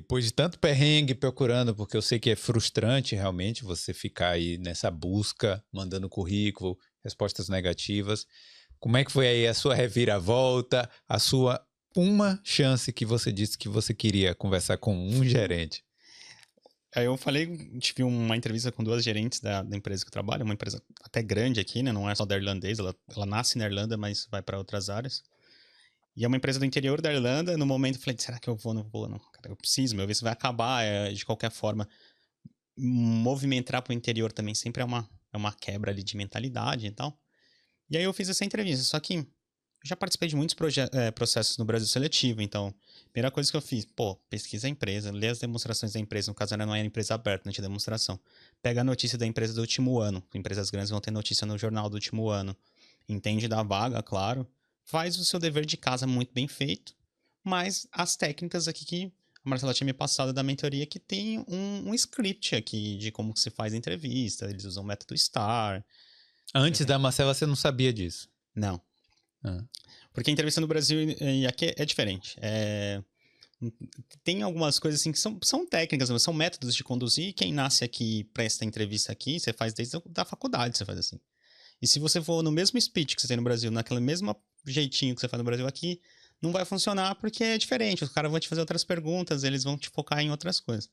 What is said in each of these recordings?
Depois de tanto perrengue procurando, porque eu sei que é frustrante realmente você ficar aí nessa busca, mandando currículo, respostas negativas. Como é que foi aí a sua reviravolta, a sua uma chance que você disse que você queria conversar com um gerente? Aí eu falei, tive uma entrevista com 2 gerentes da empresa que eu trabalho, uma empresa até grande aqui, né, não é só da irlandesa, ela nasce na Irlanda, mas vai para outras áreas. E é uma empresa do interior da Irlanda, no momento eu falei: "Será que eu vou? Não vou não, cara, eu preciso, meu, isso vai acabar", de qualquer forma. Movimentar para o interior também sempre é uma quebra ali de mentalidade e tal. E aí eu fiz essa entrevista, só que eu já participei de muitos processos no Brasil seletivo, então, primeira coisa que eu fiz, pô, pesquisa a empresa, lê as demonstrações da empresa, no caso não era empresa aberta, não tinha demonstração. Pega a notícia da empresa do último ano, empresas grandes vão ter notícia no jornal do último ano. Entende da vaga, claro. Faz o seu dever de casa muito bem feito, mas as técnicas aqui que a Marcela tinha me passado da mentoria, que tem um script aqui de como que se faz a entrevista, eles usam o método STAR. Antes da Marcela, você não sabia disso? Não, Ah, porque a entrevista no Brasil e aqui é diferente. Tem algumas coisas assim que são técnicas, são métodos de conduzir. Quem nasce aqui presta entrevista aqui, você faz desde a faculdade, você faz assim. E se você for no mesmo speech que você tem no Brasil, naquele mesmo jeitinho que você faz no Brasil aqui, não vai funcionar porque é diferente. Os caras vão te fazer outras perguntas, eles vão te focar em outras coisas.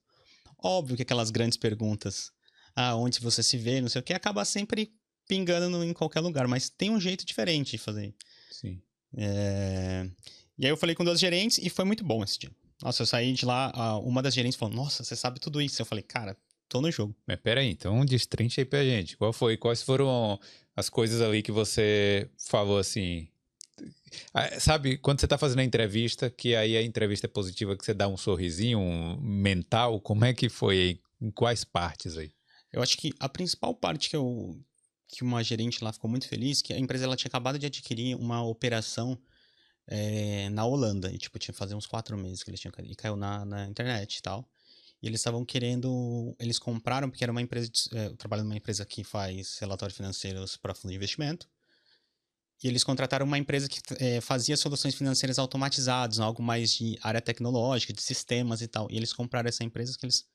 Óbvio que aquelas grandes perguntas, onde você se vê, não sei o que, acaba sempre pingando em qualquer lugar, mas tem um jeito diferente de fazer. sim. É, E aí eu falei com 2 gerentes e foi muito bom esse dia. Nossa, eu saí de lá, uma das gerentes falou, nossa, você sabe tudo isso. Eu falei, cara, tô no jogo. Mas peraí, então destrincha aí pra gente. Quais foram as coisas ali que você falou assim? Sabe, quando você tá fazendo a entrevista, que aí a entrevista é positiva, que você dá um sorrisinho mental, como é que foi aí? Em quais partes aí? Eu acho que a principal parte que uma gerente lá ficou muito feliz, que a empresa ela tinha acabado de adquirir uma operação na Holanda. E, tipo, tinha fazer uns 4 meses que eles tinham e caiu na internet e tal. E eles estavam querendo. Eles compraram, porque era uma empresa. Eu trabalho numa empresa que faz relatórios financeiros para fundo de investimento. E eles contrataram uma empresa que fazia soluções financeiras automatizadas, algo mais de área tecnológica, de sistemas e tal. E eles compraram essa empresa que eles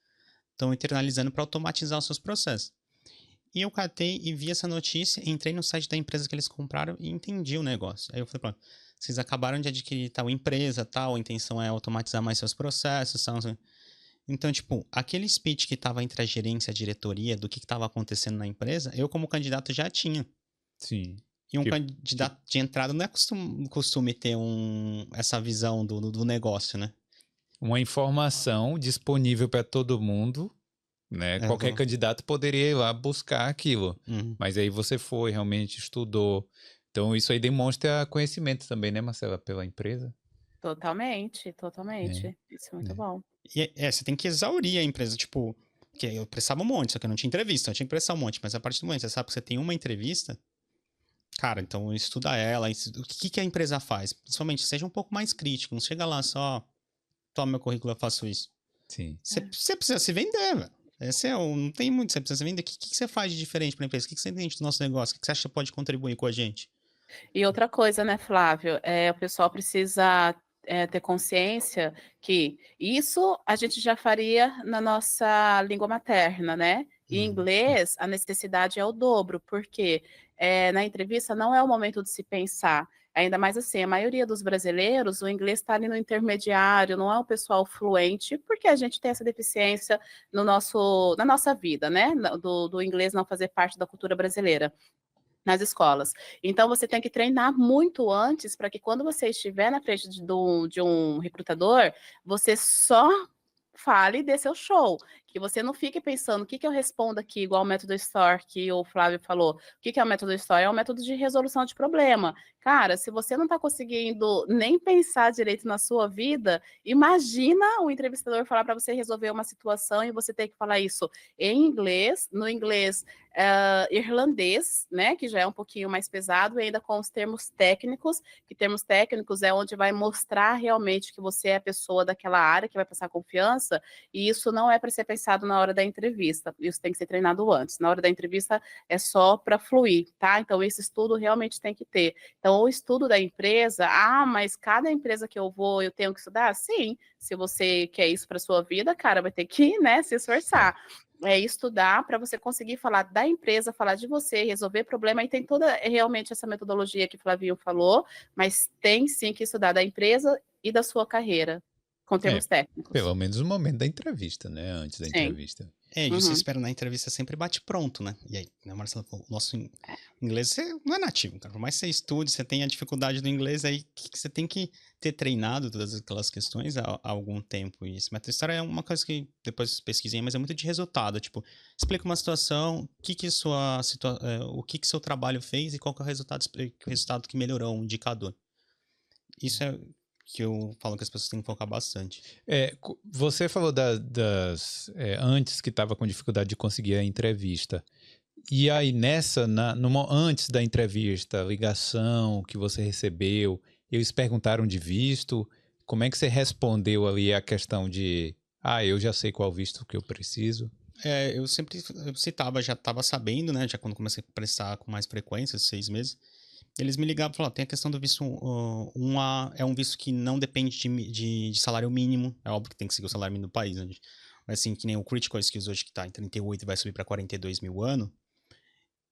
estão internalizando para automatizar os seus processos. E eu catei e vi essa notícia, entrei no site da empresa que eles compraram e entendi o negócio. Aí eu falei, pronto, vocês acabaram de adquirir tal empresa, tal, a intenção é automatizar mais seus processos, tal. Não sei. Então, tipo, aquele speech que estava entre a gerência e a diretoria do que estava acontecendo na empresa, eu como candidato já tinha. Sim. E um Que, que, candidato de entrada não é costume ter essa visão do negócio, né? uma informação disponível para todo mundo, né? Qualquer Uhum. candidato poderia ir lá buscar aquilo. Uhum. Mas aí você foi, realmente estudou. Então isso aí demonstra conhecimento também, né, Marcela, pela empresa? Totalmente, É, totalmente. Isso é muito é. bom. E você tem que exaurir a empresa, tipo, que eu prestava um monte, só que eu não tinha entrevista, eu tinha que prestar um monte, mas a partir do momento que você sabe que você tem uma entrevista, cara, então estuda ela, o que a empresa faz? Principalmente, seja um pouco mais crítico, não chega lá só, toma meu currículo, eu faço isso. Sim. Você precisa se vender, velho. Não tem muito, você precisa se vender. O que você faz de diferente pra empresa? O que você entende do nosso negócio? O que você acha que pode contribuir com a gente? E outra coisa, né, Flávio, o pessoal precisa, ter consciência que isso a gente já faria na nossa língua materna, né. Em Sim. inglês, a necessidade é o dobro, porque, na entrevista não é o momento de se pensar, ainda mais assim, a maioria dos brasileiros, o inglês está ali no intermediário, não é um pessoal fluente, porque a gente tem essa deficiência no nosso na nossa vida, né, do inglês não fazer parte da cultura brasileira. Nas escolas. Então você tem que treinar muito antes para que quando você estiver na frente de um recrutador, você só fale e dê seu show, que você não fique pensando: "O que que eu respondo aqui?", igual o método STOR que o Flávio falou. O que que é o método STOR? É um método de resolução de problema. Cara, se você não está conseguindo nem pensar direito na sua vida, imagina o entrevistador falar para você resolver uma situação e você ter que falar isso em inglês, no inglês irlandês, né, que já é um pouquinho mais pesado, e ainda com os termos técnicos, que termos técnicos é onde vai mostrar realmente que você é a pessoa daquela área, que vai passar confiança, e isso não é para ser pensado na hora da entrevista. Isso tem que ser treinado antes. Na hora da entrevista é só para fluir, tá? Então, esse estudo realmente tem que ter. Então, o estudo da empresa, mas cada empresa que eu vou, eu tenho que estudar? Sim, se você quer isso para sua vida, cara, vai ter que, né, se esforçar. Estudar para você conseguir falar da empresa, falar de você, resolver problema, e tem toda realmente essa metodologia que o Flavinho falou, mas tem sim que estudar da empresa e da sua carreira, com termos técnicos. Pelo menos no momento da entrevista, né? Antes da entrevista. E você espera na entrevista sempre bate pronto, né? E aí, né, Marcelo, o nosso inglês não é nativo, cara. Por mais que você estude, você tenha a dificuldade do inglês, aí que você tem que ter treinado todas aquelas questões há algum tempo. E esse método história é uma coisa que depois pesquisei, mas é muito de resultado. Tipo, explica uma situação, o que seu trabalho fez e qual que é o resultado que melhorou, um indicador. Isso é que eu falo que as pessoas têm que focar bastante. Você falou antes que estava com dificuldade de conseguir a entrevista. E aí antes da entrevista, ligação que você recebeu, eles perguntaram de visto, como é que você respondeu ali a questão de, eu já sei qual visto que eu preciso? Eu sempre citava, já estava sabendo, né, já quando comecei a prestar com mais frequência, 6 meses, eles me ligavam e falavam, tem a questão do visto 1A, é um visto que não depende de salário mínimo, é óbvio que tem que seguir o salário mínimo do país, né? Mas assim, que nem o Critical Skills hoje que está em 38 e vai subir para 42 mil ano,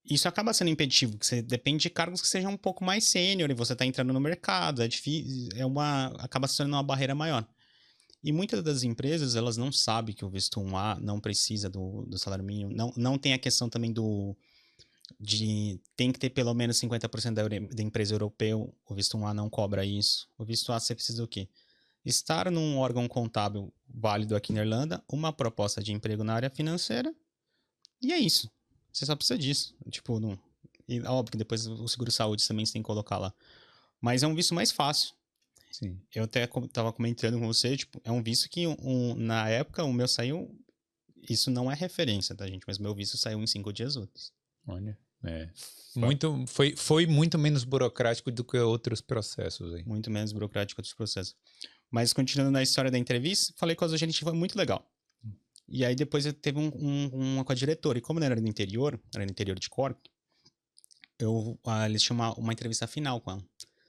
isso acaba sendo impeditivo, porque você depende de cargos que sejam um pouco mais sênior e você está entrando no mercado, é difícil, acaba se tornando uma barreira maior. E muitas das empresas, elas não sabem que o visto 1A não precisa do salário mínimo, não tem a questão também tem que ter pelo menos 50% da empresa europeia, o visto 1A não cobra isso. O visto A você precisa do quê? Estar num órgão contábil válido aqui na Irlanda, uma proposta de emprego na área financeira, e é isso. Você só precisa disso. Tipo, e óbvio que depois o seguro-saúde também você tem que colocar lá. Mas é um visto mais fácil. Sim. Eu até estava comentando com você, tipo, é um visto que na época o meu saiu, isso não é referência, tá, gente? Mas meu visto saiu em 5 dias úteis. Olha, foi muito menos burocrático do que outros processos aí. Muito menos burocrático que outros processos. Mas continuando na história da entrevista, falei com a gerente, foi muito legal. E aí depois teve uma com a diretora. E como ela era no interior de Cork, eles tinham uma entrevista final com ela.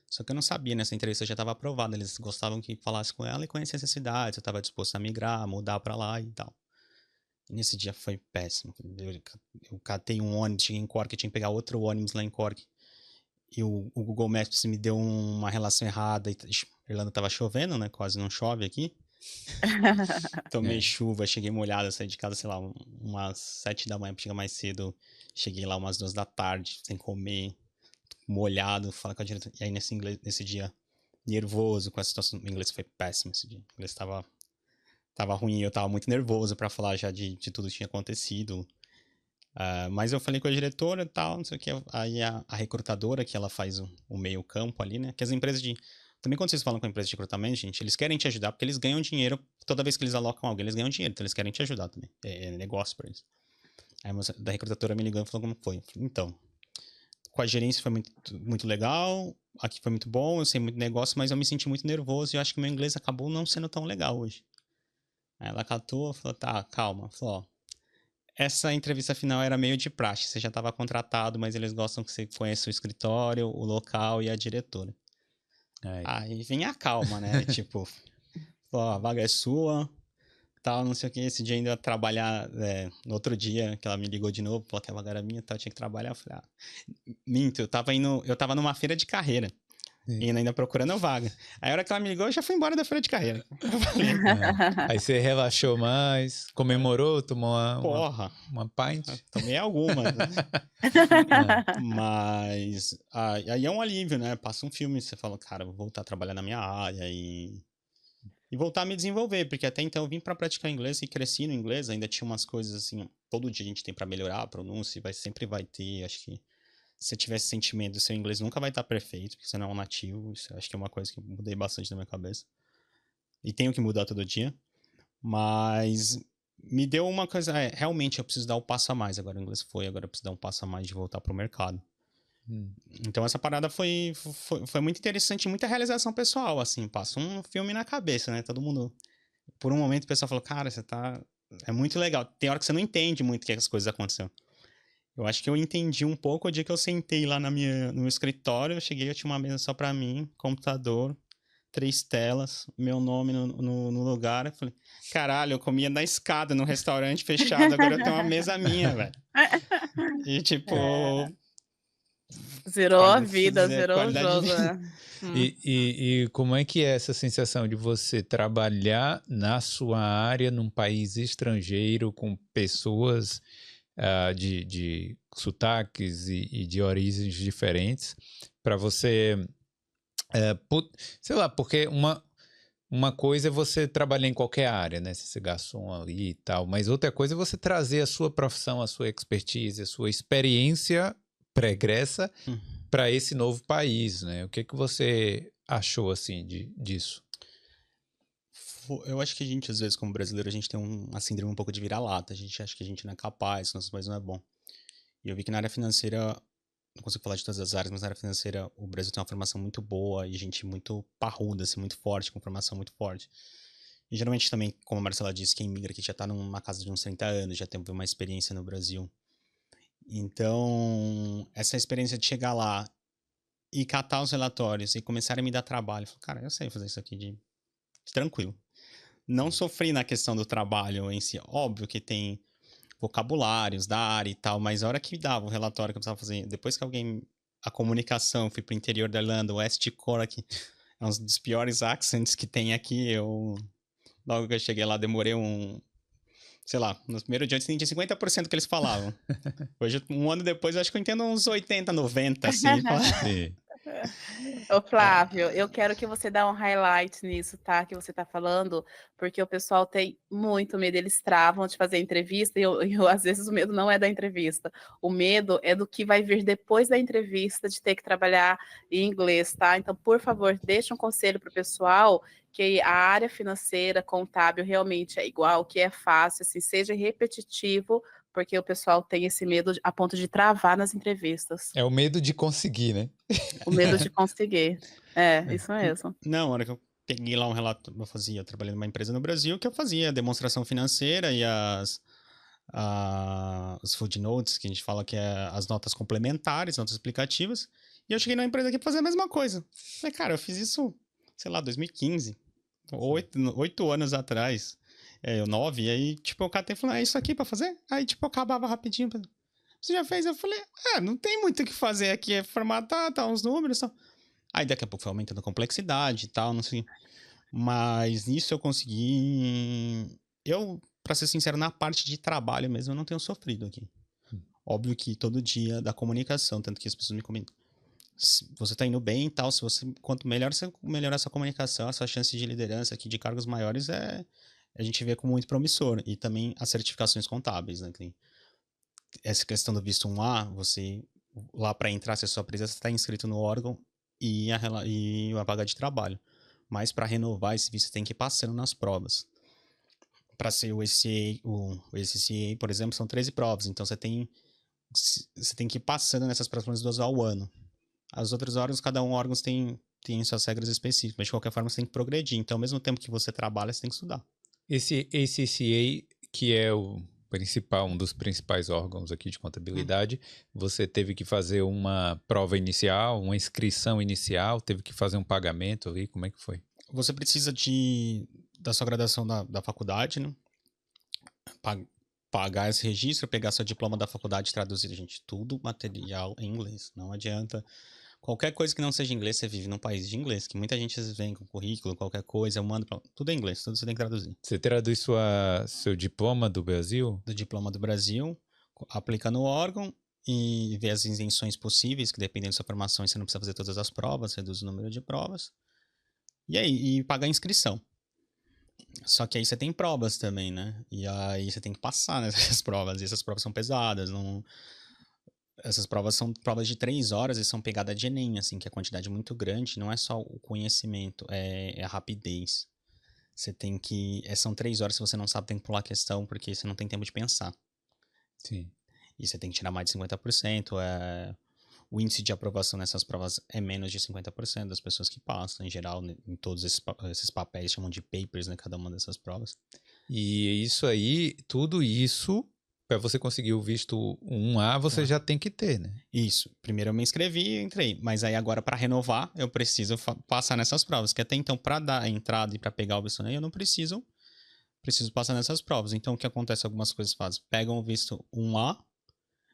Só que eu não sabia, nessa entrevista já estava aprovada. Eles gostavam que falasse com ela e conhecesse a cidade. Eu estava disposto a migrar, mudar para lá e tal. E nesse dia foi péssimo. Eu catei um ônibus, cheguei em Cork, eu tinha que pegar outro ônibus lá em Cork. E o Google Maps me deu uma relação errada. A Irlanda estava chovendo, né? Quase não chove aqui. Tomei chuva, cheguei molhado, saí de casa, sei lá, umas 7 da manhã pra chegar mais cedo. Cheguei lá umas 2 da tarde, sem comer, molhado, falar com a diretora. E aí nesse dia, nervoso com a situação. O inglês foi péssimo esse dia. O inglês tava ruim, eu tava muito nervoso pra falar já de tudo que tinha acontecido. Mas eu falei com a diretora e tal, não sei o que. Aí a recrutadora, que ela faz o meio campo ali, né? Que as empresas Também quando vocês falam com a empresa de recrutamento, gente, eles querem te ajudar porque eles ganham dinheiro. Toda vez que eles alocam alguém, eles ganham dinheiro. Então eles querem te ajudar também. É negócio pra eles. Aí a moça da recrutadora me ligou e falou como foi. Falei, então, com a gerência foi muito, muito legal. Aqui foi muito bom, eu sei muito negócio, mas eu me senti muito nervoso e eu acho que meu inglês acabou não sendo tão legal hoje. Aí ela catou e falou, tá, calma. Falou, essa entrevista final era meio de praxe. Você já estava contratado, mas eles gostam que você conheça o escritório, o local e a diretora. Aí vem a calma, né? Tipo, a vaga é sua, tal, não sei o que. Esse dia ainda ia trabalhar, no outro dia que ela me ligou de novo, falou que a vaga era minha, eu tinha que trabalhar. Eu falei, minto, eu tava numa feira de carreira. E ainda procurando vaga. Aí a hora que ela me ligou, eu já fui embora da feira de carreira. Aí você relaxou mais, comemorou, tomou uma pint? Tomei algumas, né? Mas aí é um alívio, né? Passa um filme, você fala, cara, vou voltar a trabalhar na minha área e voltar a me desenvolver, porque até então eu vim para praticar inglês e cresci no inglês, ainda tinha umas coisas assim, todo dia a gente tem para melhorar a pronúncia, sempre vai ter, acho que se você tiver esse sentimento, seu inglês nunca vai estar perfeito, porque você não é um nativo, isso acho que é uma coisa que eu mudei bastante na minha cabeça. E tenho que mudar todo dia, mas me deu uma coisa, realmente eu preciso dar um passo a mais, agora o inglês agora eu preciso dar um passo a mais de voltar pro mercado. Então essa parada foi muito interessante, muita realização pessoal, assim, passa um filme na cabeça, né? Todo mundo, por um momento o pessoal falou, cara, você tá é muito legal. Tem hora que você não entende muito o que as coisas aconteceram. Eu acho que eu entendi um pouco o dia que eu sentei lá no meu escritório. Eu cheguei, eu tinha uma mesa só pra mim, computador, 3 telas, meu nome no lugar. Eu falei, caralho, eu comia na escada no restaurante fechado, agora eu tenho uma mesa minha, velho. E tipo, Zerou a vida, zerou o qualidade de jogo, vida. né? E como é que é essa sensação de você trabalhar na sua área num país estrangeiro com pessoas de sotaques e de origens diferentes para você, sei lá, porque uma coisa é você trabalhar em qualquer área, né? Se ser garçom ali e tal, mas outra coisa é você trazer a sua profissão, a sua expertise, a sua experiência pregressa para esse novo país, né? O que que você achou, assim, disso? Eu acho que a gente, às vezes, como brasileiro, a gente tem uma síndrome um pouco de vira-lata. A gente acha que a gente não é capaz, que nosso país não é bom. E eu vi que na área financeira, não consigo falar de todas as áreas, mas na área financeira o Brasil tem uma formação muito boa e gente muito parruda, assim, muito forte, com formação muito forte. E geralmente também, como a Marcela disse, quem migra aqui já tá numa casa de uns 30 anos, já teve uma experiência no Brasil. Então, essa experiência de chegar lá e catar os relatórios e começar a me dar trabalho, eu falo, cara, eu sei fazer isso aqui de tranquilo. Não sofri na questão do trabalho em si. Óbvio que tem vocabulários da área e tal, mas a hora que dava o relatório que eu precisava fazer, depois que a comunicação, fui pro interior da Irlanda, o West Cork, é um dos piores accents que tem aqui, logo que eu cheguei lá, demorei sei lá, no primeiro dia eu entendi 50% do que eles falavam. Hoje, um ano depois, eu acho que eu entendo uns 80, 90, assim. Sim. Ô, Flávio, eu quero que você dê um highlight nisso, tá? Que você tá falando, porque o pessoal tem muito medo, eles travam de fazer entrevista às vezes o medo não é da entrevista, o medo é do que vai vir depois da entrevista, de ter que trabalhar em inglês, tá? Então, por favor, deixa um conselho pro pessoal que a área financeira, contábil realmente é igual, que é fácil, assim, seja repetitivo, porque o pessoal tem esse medo a ponto de travar nas entrevistas. É o medo de conseguir, né? O medo de conseguir. É, isso mesmo. Não, a hora que eu peguei lá um relato, eu trabalhei numa empresa no Brasil que eu fazia a demonstração financeira e os footnotes, que a gente fala que é as notas complementares, notas explicativas, e eu cheguei numa empresa aqui pra fazer a mesma coisa. Falei, cara, eu fiz isso, sei lá, 2015, 8 anos atrás, 9, e aí, tipo, o cara tem falando, é isso aqui pra fazer? Aí, tipo, eu acabava rapidinho. Você já fez? Eu falei, não tem muito o que fazer aqui, é formatar, tá, uns números, tal. Aí daqui a pouco foi aumentando a complexidade e tal, não sei. Mas nisso eu consegui. Pra ser sincero, na parte de trabalho mesmo, eu não tenho sofrido aqui. Óbvio que todo dia da comunicação, tanto que as pessoas me comentam. Se você tá indo bem e tal, quanto melhor você melhorar essa comunicação, essa chance de liderança aqui de cargos maiores a gente vê como muito promissor. E também as certificações contábeis, né? Essa questão do visto 1A, você lá para entrar, você só precisa estar inscrito no órgão e a vaga de trabalho. Mas para renovar esse visto, você tem que ir passando nas provas. Para ser o ACCA, por exemplo, são 13 provas. Então você tem que ir passando nessas próximas 2 ao ano. Os outros órgãos, cada órgão tem suas regras específicas, mas de qualquer forma você tem que progredir. Então, ao mesmo tempo que você trabalha, você tem que estudar. Esse ACCA, que é um dos principais órgãos aqui de contabilidade, você teve que fazer uma prova inicial, uma inscrição inicial, teve que fazer um pagamento ali, como é que foi? Você precisa da sua graduação da faculdade, né? Pagar esse registro, pegar seu diploma da faculdade e traduzir, gente, tudo material em inglês. Não adianta. Qualquer coisa que não seja inglês, você vive num país de inglês, que muita gente às vezes vem com currículo, qualquer coisa, eu mando tudo em inglês, tudo você tem que traduzir. Você traduz seu diploma do Brasil? Do diploma do Brasil, aplica no órgão e vê as isenções possíveis, que dependendo da sua formação, você não precisa fazer todas as provas, reduz o número de provas. E pagar a inscrição. Só que aí você tem provas também, né? E aí você tem que passar nessas provas. E essas provas são pesadas. Essas provas são provas de 3 horas e são pegada de Enem, assim, que é quantidade muito grande. Não é só o conhecimento, é a rapidez. Você tem que... são 3 horas, se você não sabe, tem que pular a questão, porque você não tem tempo de pensar. Sim. E você tem que tirar mais de 50%. O índice de aprovação nessas provas é menos de 50% das pessoas que passam, em geral, em todos esses papéis, chamam de papers, né, cada uma dessas provas. E isso aí, tudo isso, para você conseguir o visto 1A, você já tem que ter, né? Isso. Primeiro eu me inscrevi e entrei. Mas aí agora, para renovar, eu preciso passar nessas provas. Que até então, para dar a entrada e para pegar o visto, eu não preciso passar nessas provas. Então, o que acontece? Algumas coisas fazem. Pegam o visto 1A,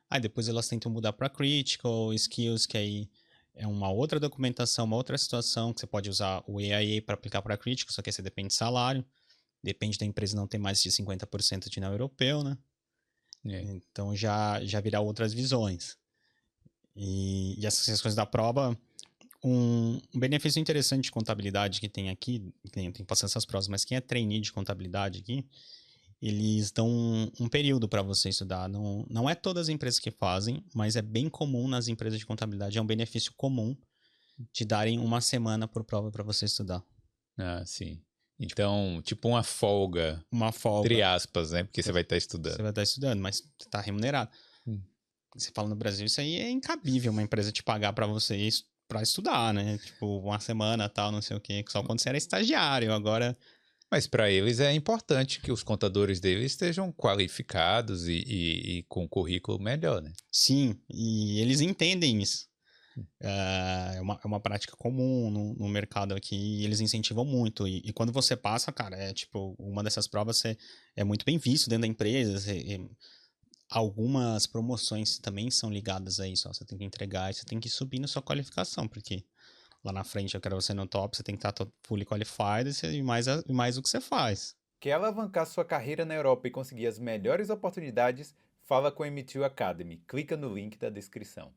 aí depois elas tentam mudar para Critical, Skills, que aí é uma outra documentação, uma outra situação, que você pode usar o EIA para aplicar para Critical, só que aí você depende de salário. Depende da empresa não ter mais de 50% de não europeu, né? Então já virá outras visões. E essas coisas da prova, um benefício interessante de contabilidade que tem aqui, tem que passar essas provas, mas quem é trainee de contabilidade aqui, eles dão um período para você estudar. Não é todas as empresas que fazem, mas é bem comum nas empresas de contabilidade, é um benefício comum te darem uma semana por prova para você estudar. Ah, sim. Então, tipo uma folga. Uma folga. Entre aspas, né? Porque você vai estar estudando. Você vai estar estudando, mas você está remunerado. Você fala no Brasil, isso aí é incabível uma empresa te pagar para você para estudar, né? Tipo, uma semana, tal, não sei o quê. Só quando você era estagiário, agora... Mas para eles é importante que os contadores deles estejam qualificados e com currículo melhor, né? Sim, e eles entendem isso. É uma prática comum no mercado aqui e eles incentivam muito. E quando você passa, cara, é tipo, uma dessas provas você é muito bem visto dentro da empresa. Algumas promoções também são ligadas a isso. Ó, você tem que entregar e você tem que subir na sua qualificação, porque lá na frente eu quero você no top, você tem que estar fully qualified e mais o que você faz. Quer alavancar sua carreira na Europa e conseguir as melhores oportunidades? Fala com a M2 Academy. Clica no link da descrição.